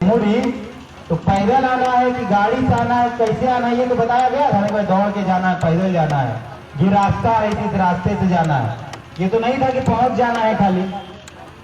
मोदी तो पैदल आना है कि गाड़ी से आना है, कैसे आना है ये तो बताया गया था ना, दौड़ के जाना है, पैदल जाना है, ये रास्ता है, इस रास्ते से जाना है। ये तो नहीं था कि पहुंच जाना है खाली।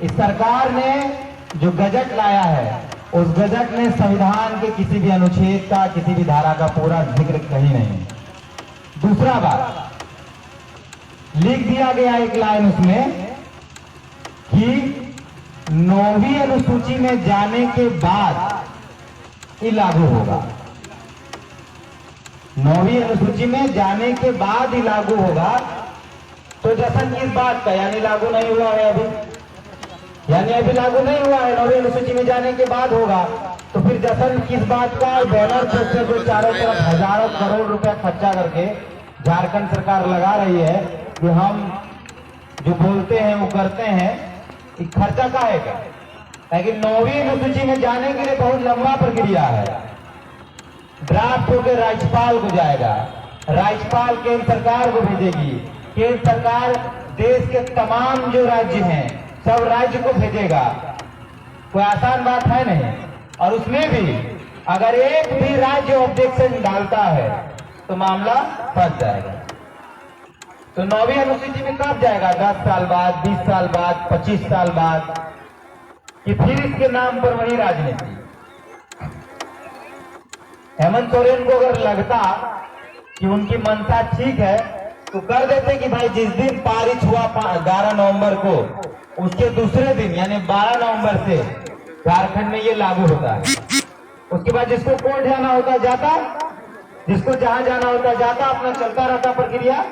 इस सरकार ने जो गजट लाया है, उस गजट में संविधान के किसी भी अनुच्छेद का, किसी भी धारा का पूरा जिक्र कहीं नहीं। दूसरा बात, लिख दिया गया एक लाइन उसमें कि 9वीं अनुसूची में जाने के बाद ये लागू होगा। 9वीं अनुसूची में जाने के बाद ही लागू होगा। तो जैसन किस बात का, यानी लागू नहीं हुआ है अभी, यानी अभी लागू नहीं हुआ है, 9वीं अनुसूची में जाने के बाद होगा। तो फिर जैसन किस बात का, बैनर पोस्टर जो चारों तरफ हजारों करोड़ रुपया खर्चा करके झारखंड सरकार लगा रही है कि हम जो बोलते हैं वो करते हैं, ये खर्चा का है क्या? लेकिन 9वीं अनुसूची में जाने के लिए बहुत लंबा प्रक्रिया है। ड्राफ्ट होकर राज्यपाल को जाएगा, राज्यपाल केंद्र सरकार को भेजेगी, केंद्र सरकार देश के तमाम जो राज्य हैं सब राज्य को भेजेगा। कोई आसान बात है नहीं। और उसमें भी अगर एक भी राज्य ऑब्जेक्शन डालता है तो मामला फंस जाएगा। तो 9वीं अनुसूची में कब जाएगा? 10 साल बाद, 20 साल बाद, 25 साल बाद, कि फिर इसके नाम पर वही राजनीति। हेमंत सोरेन को अगर लगता कि उनकी मंशा ठीक है तो कर देते कि भाई जिस दिन पारित हुआ 11 नवंबर को, उसके दूसरे दिन यानी 12 नवंबर से झारखंड में ये लागू होता है। उसके बाद जिसको कोर्ट जाना होता जाता, जिसको जहां जाना होता जाता, अपना चलता रहता प्रक्रिया,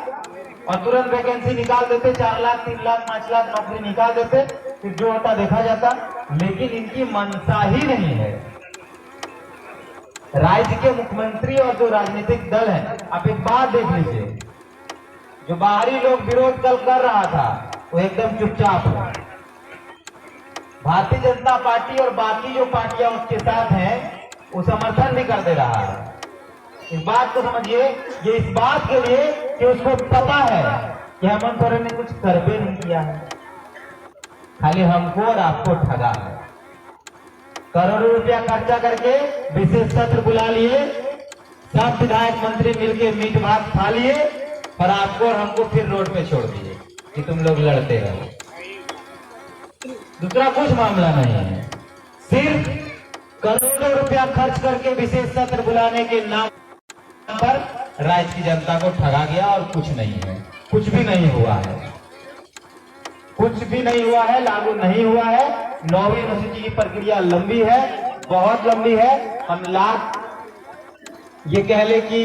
और तुरंत वैकेंसी निकाल देते, 4 लाख 3 लाख 5 लाख नौकरी निकाल देते, फिर जो होता देखा जाता। लेकिन इनकी मंशा ही नहीं है। राज्य के मुख्यमंत्री और जो राजनीतिक दल है, आप एक बात देख लीजिए, जो बाहरी लोग विरोध कल कर रहा था वो एकदम चुपचाप है। भारतीय जनता पार्टी और बाकी जो पार्टियां उसके साथ हैं वो समर्थन भी कर दे रहा है। इस बात को समझिए, ये इस बात के लिए कि उसको पता है कि हेमंत सोरेन ने कुछ सर्वे नहीं किया है, खाली हमको और आपको ठगा है। करोड़ों रुपया खर्चा करके विशेष सत्र बुला लिए, सब विधायक मंत्री मिलके मीट भात खा लिए, और आपको और हमको फिर रोड पे छोड़ दिए कि तुम लोग लड़ते रहो। दूसरा कुछ मामला नहीं है, सिर्फ करोड़ों रुपया खर्च करके विशेष सत्र बुलाने के नाम पर राज्य की जनता को ठगा गया, और कुछ नहीं है, कुछ भी नहीं हुआ है, कुछ भी नहीं हुआ है, लागू नहीं हुआ है। 9वीं अनुसूची की प्रक्रिया लंबी है, बहुत लंबी है। हम लाख ये कह ले कि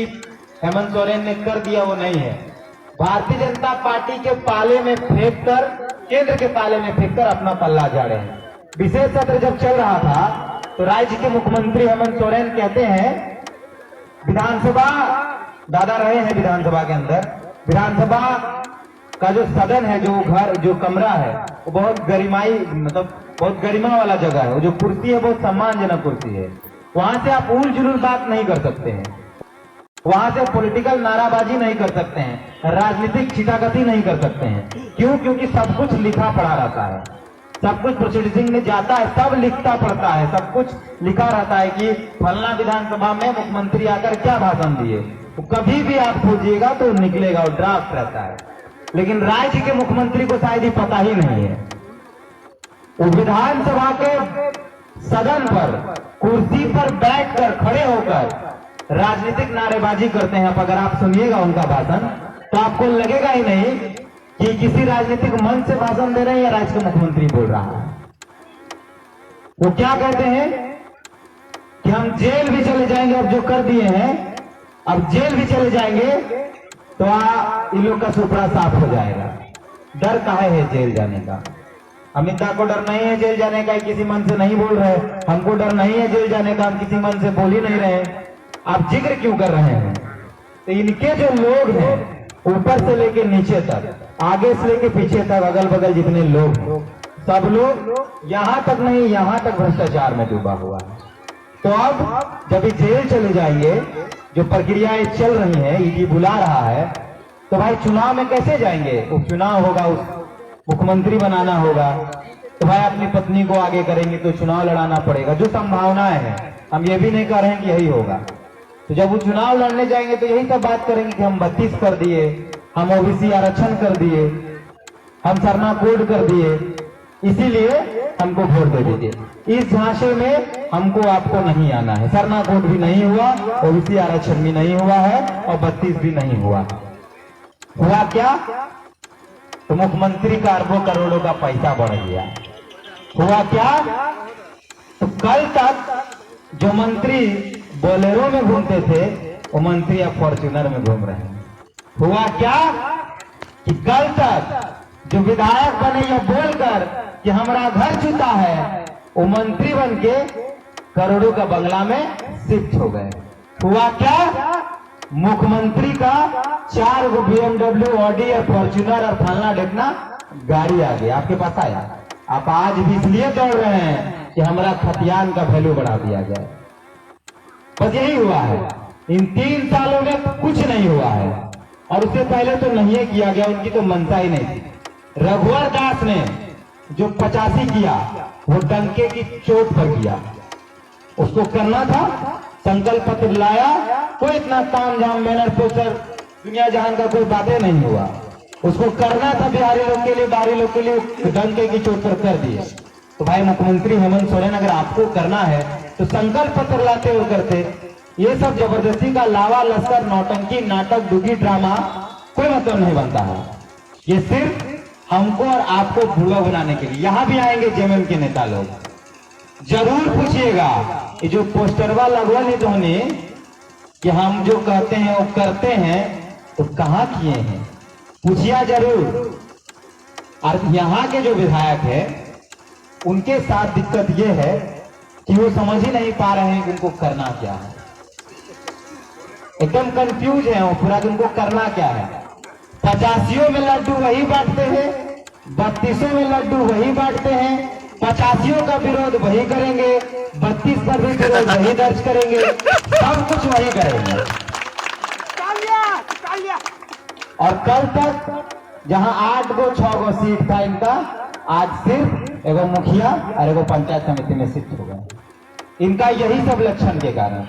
हेमंत सोरेन ने कर दिया, वो नहीं है। भारतीय जनता पार्टी के पाले में फेंक कर, केंद्र के पाले में फेंक कर अपना पल्ला झाड़े हैं। विशेष सत्र जब चल रहा था तो राज्य के मुख्यमंत्री हेमंत सोरेन कहते हैं, विधानसभा, दादा रहे हैं विधानसभा के अंदर, विधानसभा का जो सदन है, जो घर, जो कमरा है, वो बहुत गरिमाई, मतलब बहुत गरिमा वाला जगह है। वो जो कुर्सी है बहुत सम्मानजनक कुर्सी है, वहां से आप उल जुलूल बात नहीं कर सकते हैं, वहां से पॉलिटिकल नाराबाजी नहीं कर सकते हैं, राजनीतिक छिटाकती नहीं कर सकते हैं। क्यों? क्योंकि सब कुछ लिखा पढ़ा रहता है, सब कुछ प्रोसीडिंग में जाता है, सब लिखता पड़ता है, सब कुछ लिखा रहता है कि फलना विधानसभा में मुख्यमंत्री आकर क्या भाषण दिए। तो कभी भी आप खोजिएगा तो निकलेगा, और ड्राफ्ट रहता है। लेकिन राज्य के मुख्यमंत्री को शायद ही पता ही नहीं है। वो विधानसभा के सदन पर कुर्सी पर बैठकर, खड़े होकर राजनीतिक नारेबाजी करते हैं। अब अगर आप सुनिएगा उनका भाषण तो आपको लगेगा ही नहीं कि किसी राजनीतिक मंच से भाषण दे रहे हैं या राज्य का मुख्यमंत्री बोल रहा है। वो क्या कहते हैं कि हम जेल भी चले जाएंगे, अब जो कर दिए हैं, अब जेल भी चले जाएंगे तो इन लोग का सुपड़ा साफ हो जाएगा। डर काहे है जेल जाने का? अमित शाह को डर नहीं है जेल जाने का, किसी मन से नहीं बोल रहे। हमको डर नहीं है जेल जाने का, हम किसी मन से बोल ही नहीं रहे। आप जिक्र क्यों कर रहे हैं? तो इनके जो लोग हैं, ऊपर से लेके नीचे तक, आगे से लेके पीछे तक, अगल बगल जितने लोग हैं, सब लोग यहाँ तक नहीं, यहाँ तक भ्रष्टाचार में डूबा हुआ है। तो अब जब जेल चले जाएंगे, जो प्रक्रियाएं चल रही हैं, ईडी बुला रहा है, तो भाई चुनाव में कैसे जाएंगे? उपचुनाव होगा, उस मुख्यमंत्री बनाना होगा, तो भाई अपनी पत्नी को आगे करेंगे तो चुनाव लड़ाना पड़ेगा, जो संभावनाएं हैं। हम ये भी नहीं कह रहे हैं कि यही होगा। तो जब वो चुनाव लड़ने जाएंगे तो यही सब बात करेंगे कि हम 32 कर दिए, हम ओबीसी आरक्षण कर दिए, हम सरना कोड कर दिए, इसीलिए हमको वोट दे दीजिए। इस झांसे में हमको आपको नहीं आना है। सरना कोड भी नहीं हुआ, ओबीसी आरक्षण भी नहीं हुआ है और 32 भी नहीं हुआ। हुआ क्या? तो मुख्यमंत्री का अरबों करोड़ों का पैसा बढ़ गया। हुआ क्या? तो कल तक जो मंत्री बोलेरो में घूमते थे वो मंत्री अब फॉर्च्यूनर में घूम रहे हैं। हुआ क्या कि कल तक जो विधायक बने या बोलकर कि हमारा घर छूता है, वो मंत्री बन के करोड़ों का बंगला में शिफ्ट हो गए। हुआ क्या? मुख्यमंत्री का 4 गो BMW, ऑडी और फॉर्च्यूनर और फलना ढेकना गाड़ी आ गई आपके पास आया। आप आज भी इसलिए दौड़ रहे हैं कि हमारा खतियान का वैल्यू बढ़ा दिया जाए। बस यही हुआ है। इन 3 सालों में कुछ नहीं हुआ है और उससे पहले तो नहीं किया गया, उनकी तो मनसा ही नहीं थी। रघुवर दास ने जो 85 किया वो डंके की चोट पर किया। उसको करना था, संकल्प पत्र लाया, कोई इतना तामझाम बैनर पोस्टर दुनिया जहान का कोई बातें नहीं हुआ। उसको करना था बिहारी लोग के लिए, बाहरी लोग के लिए, डंके की चोट पर कर दिए। तो भाई मुख्यमंत्री हेमंत सोरेन, अगर आपको करना है तो संकल्प पत्र लाते और करते। ये सब जबरदस्ती का लावा लश्कर, नौटंकी, नाटक, डुगी ड्रामा कोई मतलब नहीं बनता है। ये सिर्फ हमको और आपको भूला बनाने के लिए। यहां भी आएंगे जेएमएम के नेता लोग, जरूर पूछिएगा ये जो पोस्टरवा लगवा नहीं धोनी कि हम जो कहते हैं वो करते हैं, तो कहां किए हैं, पूछिया जरूर। और यहां के जो विधायक है उनके साथ दिक्कत ये है कि वो समझ ही नहीं पा रहे हैं कि उनको करना क्या है। एकदम कंफ्यूज है वो पूरा कि उनको करना क्या है। 85 में लड्डू वही बांटते हैं, 32 में लड्डू वही बांटते हैं, 85 का विरोध वही करेंगे, 32 पर भी विरोध वही दर्ज करेंगे, सब कुछ वही करेंगे। और कल तक जहां 8 गो 6 गो सीट था इनका, आज सिर्फ एगो मुखिया और एगो पंचायत समिति में शिफ्ट हो गए। इनका यही सब लक्षण के कारण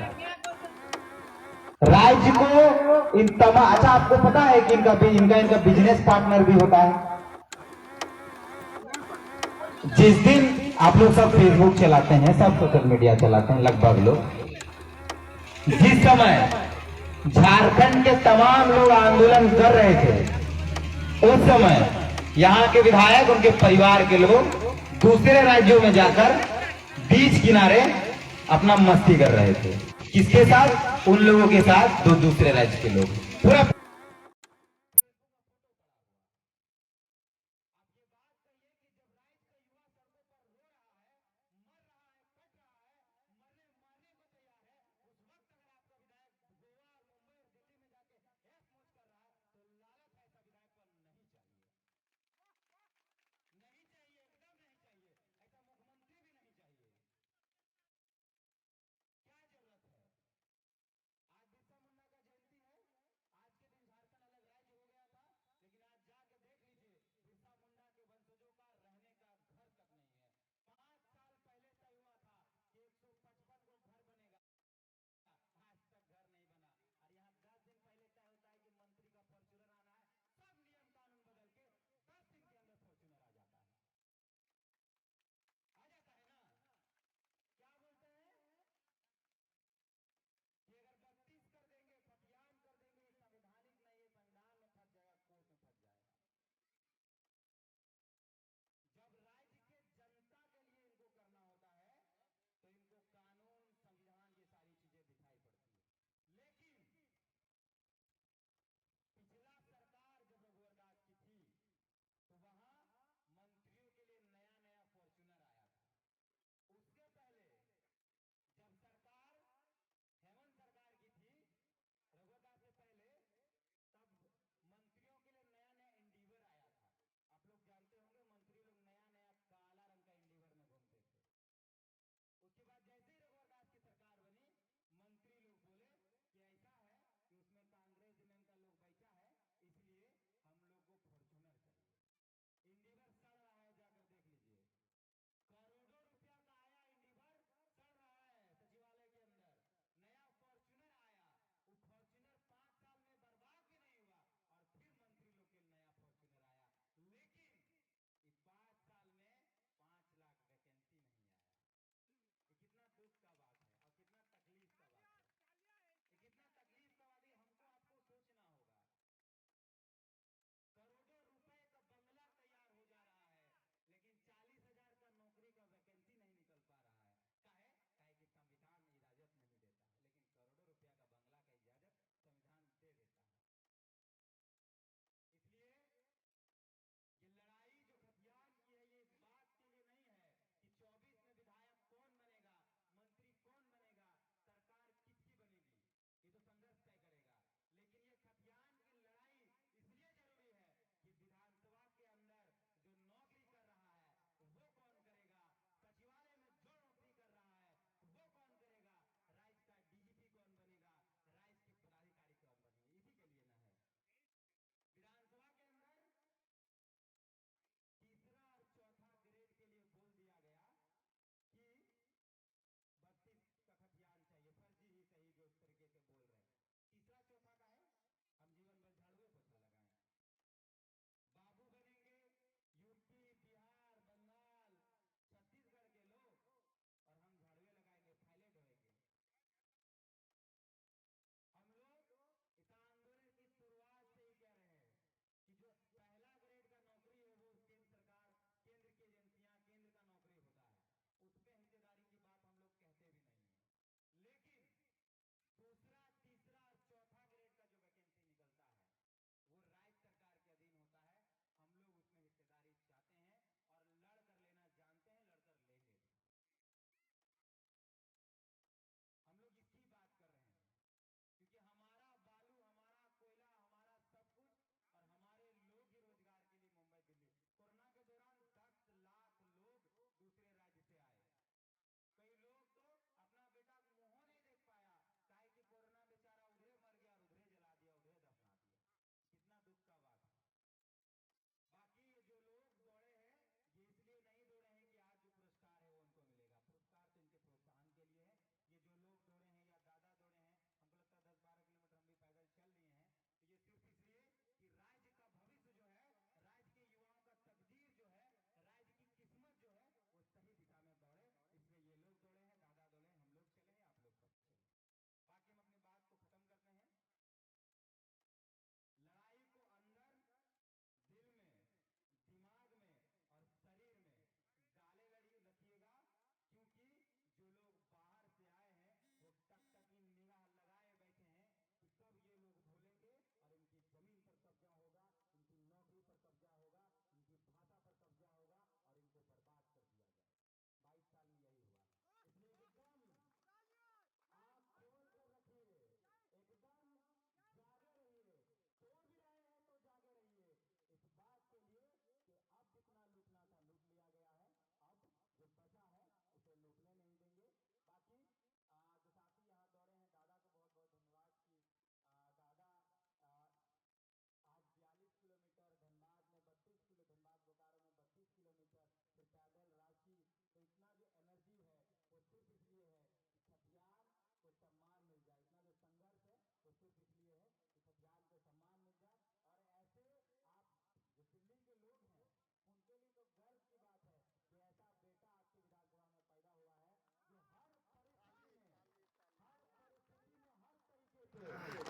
राज्य को इन तमाम। अच्छा, आपको पता है कि इनका बिजनेस पार्टनर भी होता है। जिस दिन आप लोग सब फेसबुक चलाते हैं, सब सोशल मीडिया चलाते हैं लगभग लोग, जिस समय झारखंड के तमाम लोग आंदोलन कर रहे थे, उस समय यहाँ के विधायक, उनके परिवार के लोग दूसरे राज्यों में जाकर बीच किनारे अपना मस्ती कर रहे थे। किसके साथ? उन लोगों के साथ जो दूसरे राज्य के लोग। पूरा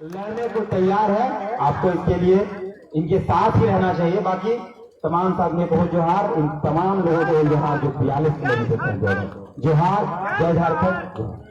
लड़ने को तैयार है, आपको इसके लिए इनके साथ ही रहना चाहिए। बाकी तमाम साथियों को जोहार, इन तमाम लोगों को जोहार जो 42 किलोमीटर तक जोहार। जय झारखंड।